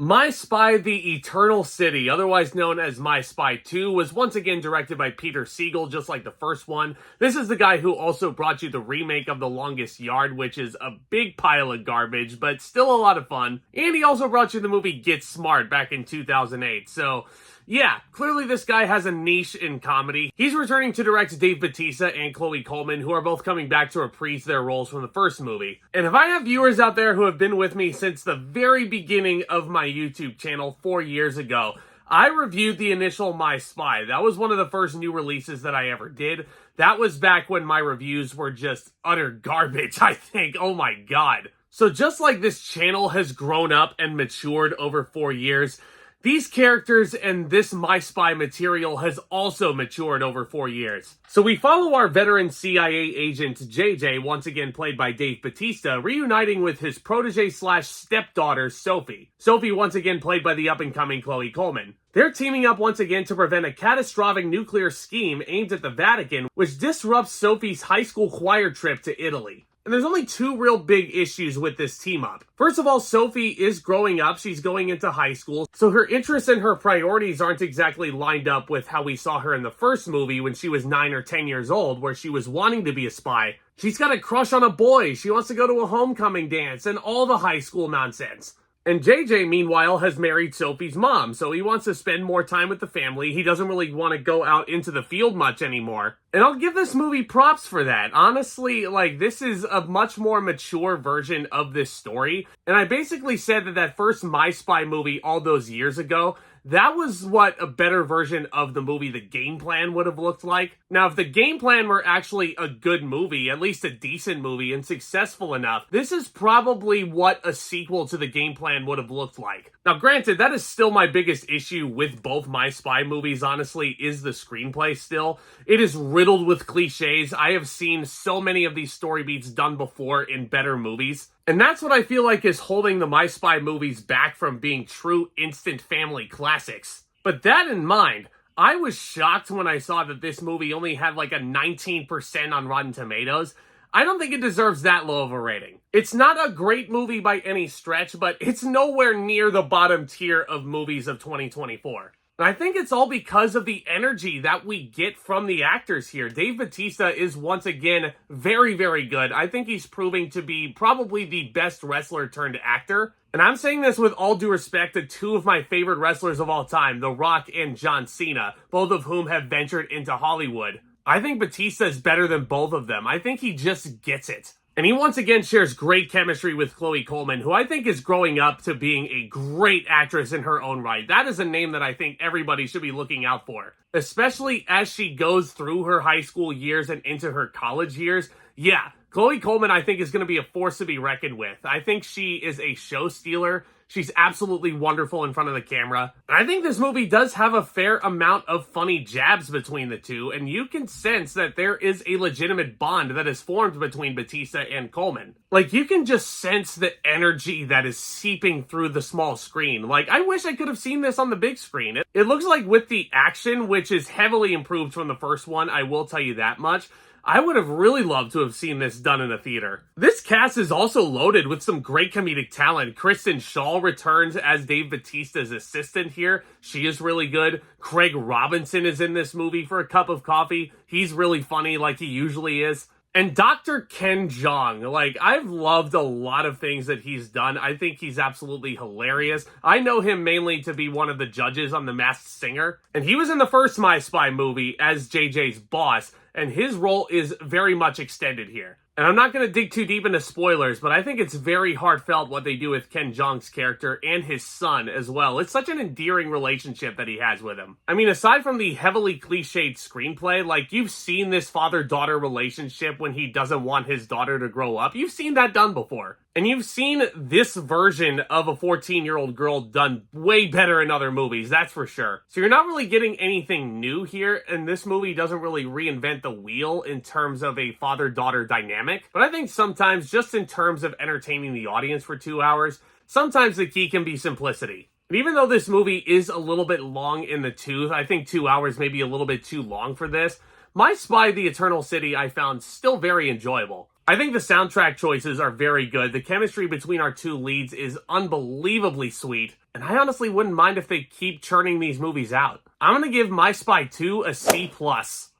My Spy: The Eternal City, otherwise known as My Spy 2, was once again directed by Peter Segal, just like the first one. This is the guy who also brought you the remake of The Longest Yard, which is a big pile of garbage, but still a lot of fun. And he also brought you the movie Get Smart back in 2008, so yeah, clearly this guy has a niche in comedy. He's returning to direct Dave Bautista and Chloe Coleman, who are both coming back to reprise their roles from the first movie. And if I have viewers out there who have been with me since the very beginning of my YouTube channel 4 years ago, I reviewed the initial My Spy. That was one of the first new releases that I ever did. That was back when my reviews were just utter garbage, I think. Oh my god. So just like this channel has grown up and matured over 4 years, these characters and this My Spy material has also matured over 4 years. So we follow our veteran CIA agent JJ, once again played by Dave Bautista, reuniting with his protege/stepdaughter Sophie. Sophie once again played by the up-and-coming Chloe Coleman. They're teaming up once again to prevent a catastrophic nuclear scheme aimed at the Vatican, which disrupts Sophie's high school choir trip to Italy. And there's only two real big issues with this team up. First of all, Sophie is growing up. She's going into high school. So her interests and her priorities aren't exactly lined up with how we saw her in the first movie when she was 9 or 10 years old, where she was wanting to be a spy. She's got a crush on a boy. She wants to go to a homecoming dance and all the high school nonsense. And JJ, meanwhile, has married Sophie's mom, so he wants to spend more time with the family. He doesn't really want to go out into the field much anymore. And I'll give this movie props for that. Honestly, this is a much more mature version of this story. And I basically said that first My Spy movie all those years ago, that was what a better version of the movie The Game Plan would have looked like. Now, if The Game Plan were actually a good movie, at least a decent movie, and successful enough, this is probably what a sequel to The Game Plan would have looked like. Now, granted, that is still my biggest issue with both My Spy movies, honestly, is the screenplay still. It is riddled with cliches. I have seen so many of these story beats done before in better movies. And that's what I feel like is holding the My Spy movies back from being true instant family classics. But that in mind, I was shocked when I saw that this movie only had a 19% on Rotten Tomatoes. I don't think it deserves that low of a rating. It's not a great movie by any stretch, but it's nowhere near the bottom tier of movies of 2024. And I think it's all because of the energy that we get from the actors here. Dave Bautista is once again very, very good. I think he's proving to be probably the best wrestler turned actor. And I'm saying this with all due respect to two of my favorite wrestlers of all time, The Rock and John Cena, both of whom have ventured into Hollywood. I think Bautista is better than both of them. I think he just gets it. And he once again shares great chemistry with Chloe Coleman, who I think is growing up to being a great actress in her own right. That is a name that I think everybody should be looking out for, especially as she goes through her high school years and into her college years. Yeah, Chloe Coleman, I think, is going to be a force to be reckoned with. I think she is a show stealer. She's absolutely wonderful in front of the camera. And I think this movie does have a fair amount of funny jabs between the two, and you can sense that there is a legitimate bond that is formed between Bautista and Coleman. You can just sense the energy that is seeping through the small screen. I wish I could have seen this on the big screen. It looks like with the action, which is heavily improved from the first one, I will tell you that much, I would have really loved to have seen this done in a theater. This cast is also loaded with some great comedic talent. Kristen Schaal returns as Dave Bautista's assistant here. She is really good. Craig Robinson is in this movie for a cup of coffee. He's really funny like he usually is. And Dr. Ken Jeong, I've loved a lot of things that he's done. I think he's absolutely hilarious. I know him mainly to be one of the judges on The Masked Singer. And he was in the first My Spy movie as JJ's boss, and his role is very much extended here. And I'm not going to dig too deep into spoilers, but I think it's very heartfelt what they do with Ken Jeong's character and his son as well. It's such an endearing relationship that he has with him. I mean, aside from the heavily cliched screenplay, you've seen this father-daughter relationship when he doesn't want his daughter to grow up. You've seen that done before. And you've seen this version of a 14-year-old girl done way better in other movies, that's for sure. So you're not really getting anything new here, and this movie doesn't really reinvent the wheel in terms of a father-daughter dynamic. But I think sometimes, just in terms of entertaining the audience for 2 hours, sometimes the key can be simplicity. And even though this movie is a little bit long in the tooth, I think 2 hours may be a little bit too long for this, My Spy: The Eternal City I found still very enjoyable. I think the soundtrack choices are very good. The chemistry between our two leads is unbelievably sweet. and I honestly wouldn't mind if they keep churning these movies out. I'm gonna give My Spy 2 a C+.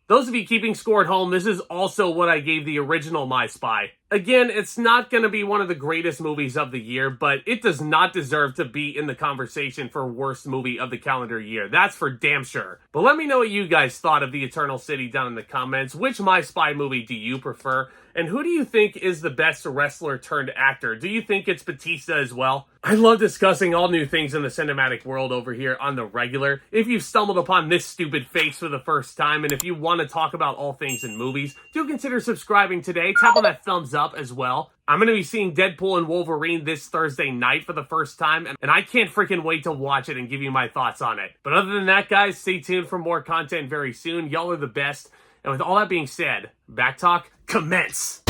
Those of you keeping score at home, this is also what I gave the original My Spy. Again, it's not going to be one of the greatest movies of the year, but it does not deserve to be in the conversation for worst movie of the calendar year. That's for damn sure. But let me know what you guys thought of The Eternal City down in the comments. Which My Spy movie do you prefer? And who do you think is the best wrestler turned actor? Do you think it's Bautista as well? I love discussing all new things in the cinematic world over here on the regular. If you've stumbled upon this stupid face for the first time, and if you want to talk about all things in movies, do consider subscribing today. Tap on that thumbs up as well. I'm going to be seeing Deadpool and Wolverine this Thursday night for the first time, and I can't freaking wait to watch it and give you my thoughts on it. But other than that, guys, stay tuned for more content very soon. Y'all are the best. And with all that being said, Back Talk, commence!